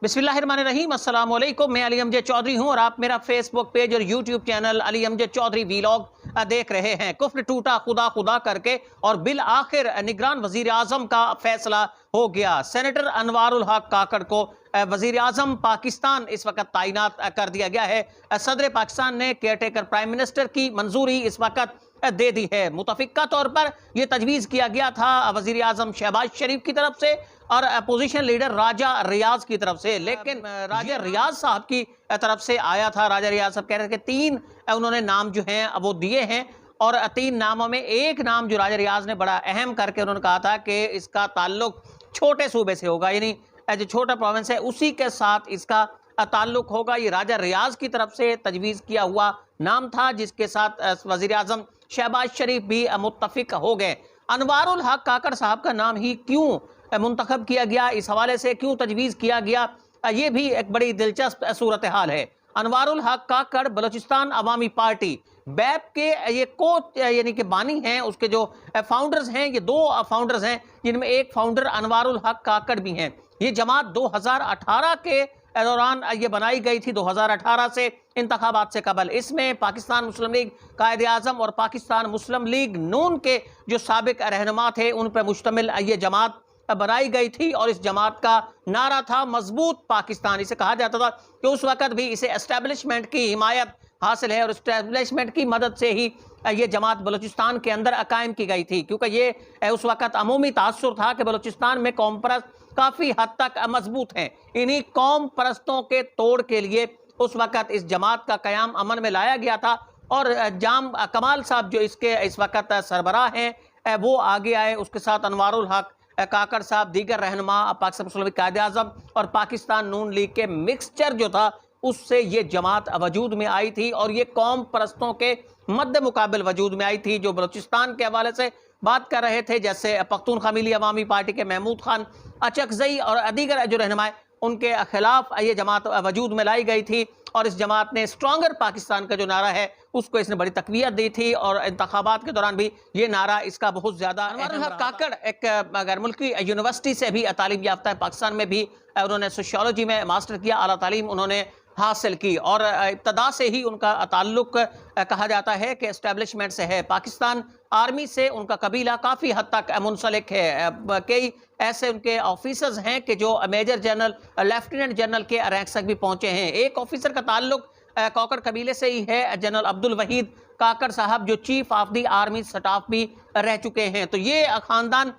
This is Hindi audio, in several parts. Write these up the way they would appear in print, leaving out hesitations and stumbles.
बिस्मिल्लाहिर्रहमानिर्रहीम, अस्सलाम वालेकुम। मैं अली अमजद चौधरी हूँ और आप मेरा फेसबुक पेज और YouTube channel Ali Amjad Chaudhary vlog देख रहे हैं। कुफ्र टूटा खुदा खुदा करके और बिल आखिर निगरान वजीर आजम का फैसला हो गया। सेनेटर अनवारुल हक काकड़ को वजीर आजम पाकिस्तान इस वक्त तैनात कर दिया गया है। सदर पाकिस्तान ने केयर टेकर प्राइम मिनिस्टर की मंजूरी इस वक्त दे दी है। मुतफिका तौर पर यह तजवीज़ किया गया था वजीर आजम शहबाज शरीफ की तरफ से और अपोजिशन लीडर राजा रियाज की तरफ से, लेकिन राजा रियाज साहब की तरफ से आया था। राजा रियाज साहब कह रहे थे कि 3 उन्होंने नाम जो हैं वो दिए हैं और 3 नामों में एक नाम जो राजा रियाज ने बड़ा अहम करके उन्होंने कहा था कि इसका ताल्लुक छोटे सूबे से होगा, यानी जो छोटा प्रोविंस है उसी के साथ इसका ताल्लुक होगा। ये राजा रियाज की तरफ से तजवीज़ किया हुआ नाम था जिसके साथ वजीर आजम शहबाज शरीफ भी मुत्तफिक हो गए। अनवारुल हक काकड़ साहब का नाम ही क्यों मुंतखब किया गया, इस हवाले से क्यों तजवीज़ किया गया, ये भी एक बड़ी दिलचस्प सूरत हाल है। अनवारुल हक काकड़ बलूचिस्तान अवामी पार्टी बैप के ये यानी कि बानी हैं, उसके जो फाउंडर्स हैं, ये 2 फाउंडर्स हैं जिनमें एक फाउंडर अनवारुल हक काकड़ भी हैं। ये जमात 2018 के दौरान ये बनाई गई थी, 2018 से इंतखाबात से कबल। इसमें पाकिस्तान मुस्लिम लीग कायद आज़म और पाकिस्तान मुस्लिम लीग नून के जो साबिक रहनुमा थे उन पर मुश्तमिल ये जमात बनाई गई थी और इस जमात का नारा था मजबूत पाकिस्तान। इसे कहा जाता था कि उस वक़्त भी इसे एस्टेब्लिशमेंट की हिमायत हासिल है और एस्टेब्लिशमेंट की मदद से ही ये जमात बलूचिस्तान के अंदर कायम की गई थी, क्योंकि ये उस वक़्त अमूमी तासुर था कि बलूचिस्तान में कौम परस्त काफ़ी हद तक मजबूत हैं। इन्हीं कौम परस्तों के तोड़ के लिए उस वक़्त इस जमात का क़याम अमन में लाया गया था और जाम कमाल साहब जो इसके इस वक़्त सरबराह हैं वो आगे आए। उसके साथ अनवारुल हक काकड़ साहब, दीगर रहनुमा, पाकिस्तान मुस्लिम लीग कायद आज़म और पाकिस्तान नून लीग के मिक्सचर जो था उससे ये जमात वजूद में आई थी और ये कौम परस्तों के मद्दे मुकाबिल वजूद में आई थी जो बलूचिस्तान के हवाले से बात कर रहे थे, जैसे पख्तूनख्वा मिली अवामी पार्टी के महमूद खान अचकजई और दीगर जो रहनुमा उनके खिलाफ ये जमात वजूद में लाई गई थी और इस जमात ने स्ट्रॉन्गर पाकिस्तान का जो नारा है उसको इसने बड़ी तकवीत दी थी और इंतखाबात के दौरान भी ये नारा इसका बहुत ज़्यादा। अनवारुल हक काकड़ एक गैर मुल्की यूनिवर्सिटी से भी तालीम याफ्ता है, पाकिस्तान में भी उन्होंने सोशियोलॉजी में मास्टर किया, आला तालीम उन्होंने हासिल की और इब्तदा से ही उनका ताल्लुक कहा जाता है कि एस्टेब्लिशमेंट से है। पाकिस्तान आर्मी से उनका कबीला काफ़ी हद तक मुंसलिक है। कई ऐसे उनके ऑफिसर्स हैं कि जो मेजर जनरल, लेफ्टिनेंट जनरल के रैंक तक भी पहुंचे हैं। एक ऑफिसर का ताल्लुक काकड़ कबीले से ही है, जनरल अब्दुल वहीद काकड़ साहब जो chief of the army staff भी रह चुके हैं। तो ये ख़ानदान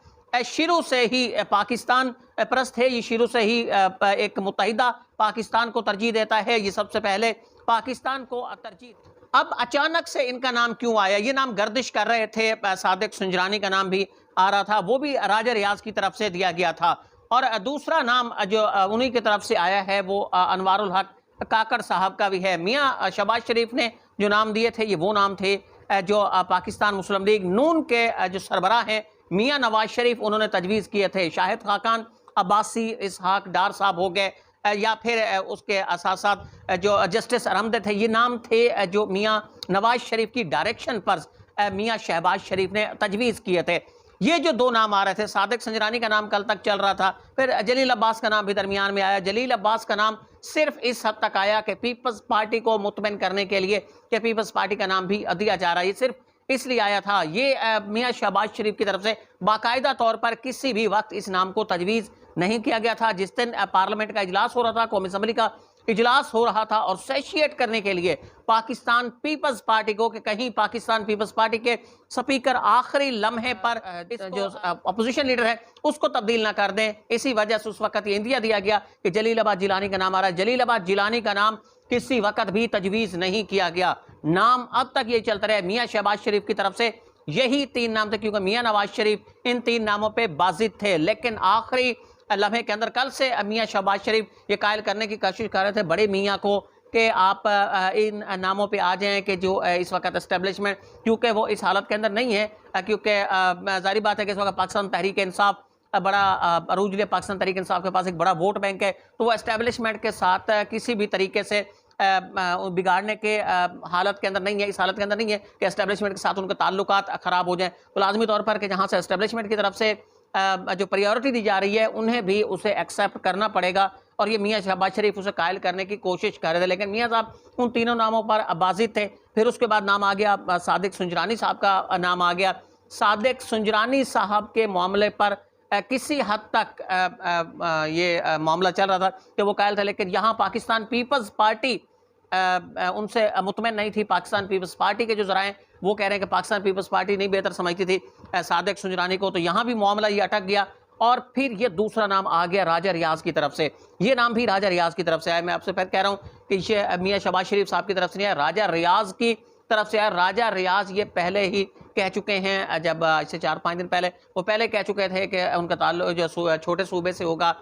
शुरू से ही पाकिस्तान परस्त है, ये शुरू से ही एक मुत्तहिदा पाकिस्तान को तरजीह देता है, ये सबसे पहले पाकिस्तान को तरजीह। अब अचानक से इनका नाम क्यों आया? ये नाम गर्दिश कर रहे थे, सादिक सुंजरानी का नाम भी आ रहा था, वो भी राजा रियाज की तरफ से दिया गया था और दूसरा नाम जो उन्हीं की तरफ से आया है वो अनवारुल हक काकड़ साहब का भी है। मियाँ शहबाज शरीफ ने जो नाम दिए थे ये वो नाम थे जो पाकिस्तान मुस्लिम लीग नून के जो सरबराह हैं मियाँ नवाज शरीफ उन्होंने तजवीज़ किए थे। शाहिद खाकान अब्बासी इसहाक डार साहब हो गए या फिर उसके साथ साथ जो जस्टिस अहमद थे, ये नाम थे जो मियाँ नवाज शरीफ की डायरेक्शन पर मियाँ शहबाज शरीफ ने तजवीज़ किए थे। ये जो 2 नाम आ रहे थे, सादिक संजरानी का नाम कल तक चल रहा था, फिर जलील अब्बास का नाम भी दरमियान में आया। जलील अब्बास का नाम सिर्फ इस हद तक आया कि पीपल्स पार्टी को मुतमईन करने के लिए कि पीपल्स पार्टी का नाम भी दिया जा रहा है, ये सिर्फ इसलिए आया था। ये मियाँ शहबाज शरीफ की तरफ से बाकायदा तौर पर किसी भी वक्त इस नाम को तजवीज़ नहीं किया गया था। जिस दिन पार्लियामेंट का इजलास हो रहा था, कौमी असम्बली का इजलास हो रहा था और सेशिएट करने के लिए पाकिस्तान पीपल्स पार्टी को कि कहीं पाकिस्तान पीपल्स पार्टी के स्पीकर आखिरी लम्हे पर जो अपोजिशन लीडर है उसको तब्दील ना कर दें, इसी वजह से उस वक्त ये इंदिया दिया गया कि जलीलाबाद जिलानी का नाम आ रहा है। जलीलाबाद जिलानी का नाम किसी वक्त भी तजवीज़ नहीं किया गया। नाम अब तक ये चलता रहे मियाँ शहबाज शरीफ की तरफ से यही 3 नाम थे, क्योंकि मियाँ नवाज शरीफ इन 3 नामों पे बाजिद थे। लेकिन आखिरी लम्हे के अंदर कल से मियाँ शहबाज शरीफ ये कायल करने की कोशिश कर रहे थे बड़े मियाँ को कि आप इन नामों पे आ जाएं कि जो इस वक्त एस्टेब्लिशमेंट, क्योंकि वो इस हालत के अंदर नहीं है, क्योंकि जारी बात है कि इस वक्त पाकिस्तान तहरीक इंसाफ बड़ा अरूज लिए, पाकिस्तान तहरीक इंसाफ के पास एक बड़ा वोट बैंक है, तो वो एस्टेब्लिशमेंट के साथ किसी भी तरीके से बिगाड़ने के हालत के अंदर नहीं है, इस हालत के अंदर नहीं है कि एस्टेब्लिशमेंट के साथ उनके ताल्लुकात ख़राब हो जाएं। तो लाजमी तौर पर कि जहाँ से एस्टेब्लिशमेंट की तरफ से जो प्रायोरिटी दी जा रही है उन्हें भी उसे एक्सेप्ट करना पड़ेगा। और ये मियाँ शहबाज शरीफ उसे कायल करने की कोशिश कर रहे थे, लेकिन मियाँ साहब उन तीनों नामों पर बाजिद थे। फिर उसके बाद नाम आ गया सादिक सुंजरानी साहब का नाम आ गया। सादिक सुंजरानी साहब के मामले पर किसी हद तक ये मामला चल रहा था कि वो कायल था, लेकिन यहाँ पाकिस्तान पीपल्स पार्टी उनसे मुतमईन नहीं थी। पाकिस्तान पीपल्स पार्टी के जो ज़राए वो कह रहे हैं कि पाकिस्तान पीपल्स पार्टी नहीं बेहतर समझती थी सादिक सुंजरानी को, तो यहाँ भी मामला ये अटक गया। और फिर ये दूसरा नाम आ गया राजा रियाज की तरफ से। ये नाम भी राजा रियाज की तरफ से आया। मैं आपसे पहले कह रहा हूँ कि ये मियाँ शहबाज शरीफ साहब की तरफ से नहीं आया, राजा रियाज की तरफ से आया। राजा रियाज ये पहले ही कह चुके हैं, जब इससे 4-5 दिन पहले वो पहले कह चुके थे कि उनका ताल्लुक जो छोटे सूबे से होगा,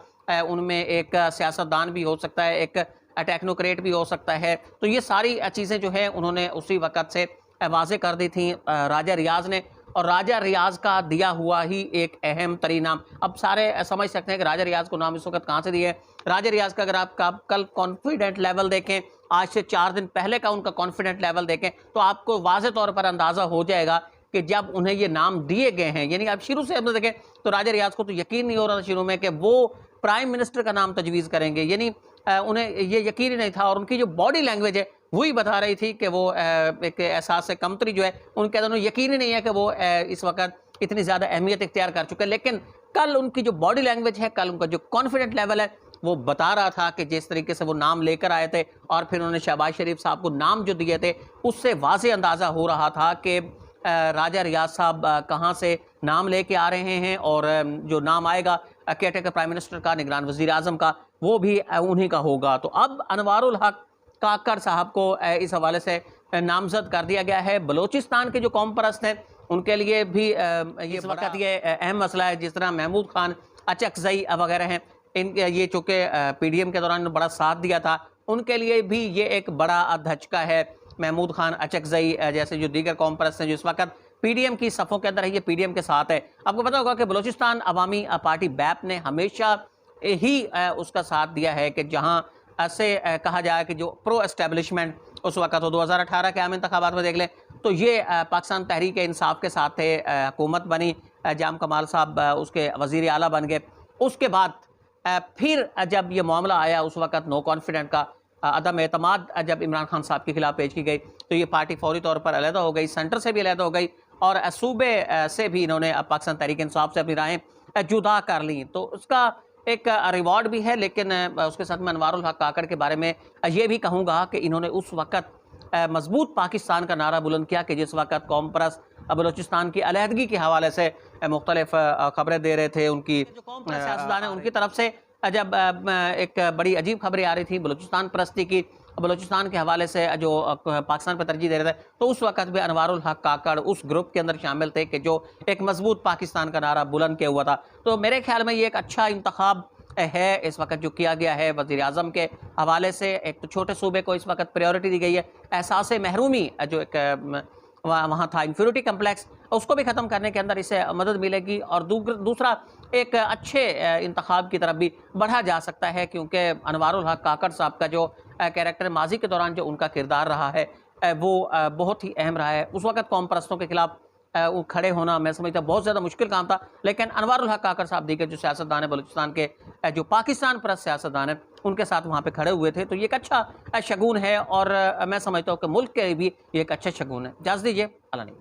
उनमें एक सियासतदान भी हो सकता है, एक टेक्नोक्रेट भी हो सकता है। तो ये सारी चीज़ें जो है उन्होंने उसी वक़्त से वाज़े कर दी थी राजा रियाज ने। और राजा रियाज का दिया हुआ ही एक अहम तरीन नाम, अब सारे समझ सकते हैं कि राजा रियाज को नाम इस वक्त कहाँ से दिए। राजा रियाज का अगर आप कल कॉन्फिडेंट लेवल देखें, आज से 4 दिन पहले का उनका कॉन्फिडेंट लेवल देखें, तो आपको वाज़े तौर पर अंदाज़ा हो जाएगा कि जब उन्हें ये नाम दिए गए हैं, यानी आप शुरू से हम देखें तो राजा रियाज को तो यकीन नहीं हो रहा था शुरू में कि वो प्राइम मिनिस्टर का नाम तजवीज़ करेंगे, यानी उन्हें ये यकीन ही नहीं था। और उनकी जो बॉडी लैंग्वेज है वही बता रही थी कि वो एक एहसास से कमतरी जो है उनके अंदर यकीन ही नहीं है कि वो इस वक्त इतनी ज़्यादा अहमियत इख्तियार कर चुके हैं। लेकिन कल उनकी जो बॉडी लैंग्वेज है, कल उनका जो कॉन्फिडेंट लेवल है, वो बता रहा था कि जिस तरीके से वो नाम लेकर आए थे और फिर उन्होंने शहबाज शरीफ साहब को नाम जो दिए थे, उससे वाज़े अंदाज़ा हो रहा था कि राजा रियाज साहब कहाँ से नाम लेके आ रहे हैं। और जो नाम आएगा केयरटेकर प्राइम मिनिस्टर का, निगरान वज़ीर आज़म का, वो भी उन्हीं का होगा। तो अब अनवारुल हक काकड़ साहब को इस हवाले से नामजद कर दिया गया है। बलोचिस्तान के जो कौम परस्त हैं उनके लिए भी ये वक्त ये अहम मसला है। जिस तरह महमूद खान अचकजई वगैरह हैं, इन ये चूँकि PDM के दौरान बड़ा साथ दिया था, उनके लिए भी ये एक बड़ा धचका है। महमूद खान अचकजई जैसे जो दीगर कौम परस्त हैं जो इस वक्त PDM की सफ़ों के अंदर है, ये PDM के साथ है। आपको पता होगा कि बलोचिस्तान अवामी पार्टी बैप ने हमेशा ही उसका साथ दिया है कि जहाँ से कहा जाए कि जो प्रो एस्टेब्लिशमेंट उस वक्त हो 2018 के आम इंतखाबात में देख लें तो ये पाकिस्तान तहरीक इंसाफ के साथ थे, हुकूमत बनी, जाम कमाल साहब उसके वज़ीर आला बन गए। उसके बाद फिर जब ये मामला आया उस वक्त नो कॉन्फिडेंट का अदम एतमाद जब इमरान खान साहब के खिलाफ पेश की गई, तो ये पार्टी फौरी तौर पर अलहदा हो गई, सेंटर से भी अलहदा हो गई और सूबे से भी इन्होंने पाकिस्तान तहरीक इंसाफ से अपनी राहें जुदा कर ली। तो उसका एक रिवॉर्ड भी है। लेकिन उसके साथ मैं अनवारुल हक काकड़ के बारे में ये भी कहूँगा कि इन्होंने उस वक़्त मजबूत पाकिस्तान का नारा बुलंद किया कि जिस वक़्त कौम परस्त बलोचिस्तान की अलहदगी के हवाले से मुख्तलिफ खबरें दे रहे थे, उनकी जो कौम परस्त सियासतदान है उनकी तरफ से जब एक बड़ी अजीब खबरें आ रही थी बलोचिस्तान परस्ती की, बलोचिस्तान के हवाले से जो पाकिस्तान पर तरजीह दे रहे थे, तो उस वक़्त भी अनवारुल हक काकड़ उस ग्रुप के अंदर शामिल थे कि जो एक मजबूत पाकिस्तान का नारा बुलंद किया हुआ था। तो मेरे ख्याल में ये एक अच्छा इंतखाब है इस वक्त जो किया गया है वज़ीर आज़म के हवाले से। एक तो छोटे सूबे को इस वक्त प्रायोरिटी दी गई है, एहसास महरूमी जो एक वहाँ था इंफीरियरिटी कम्प्लेक्स, उसको भी ख़त्म करने के अंदर इसे मदद मिलेगी। और दूसरा एक अच्छे इंतखाब की तरफ भी बढ़ा जा सकता है, क्योंकि अनवारुल हक काकड़ साहब का जो कैरेक्टर माजी के दौरान जो उनका किरदार रहा है वो बहुत ही अहम रहा है। उस वक़्त कौम परस्तों के खिलाफ वो खड़े होना मैं समझता बहुत ज़्यादा मुश्किल काम था, लेकिन अनवारुल हक काकड़ साहब दीगर जो सियासतदान है बलूचिस्तान के, जो पाकिस्तान परस्त सियासतदान है, उनके साथ वहाँ पे खड़े हुए थे। तो ये एक अच्छा शगुन है और मैं समझता हूँ कि मुल्क के भी ये एक अच्छा शगुन है। इजाज़त दीजिए, अल्लाह ने।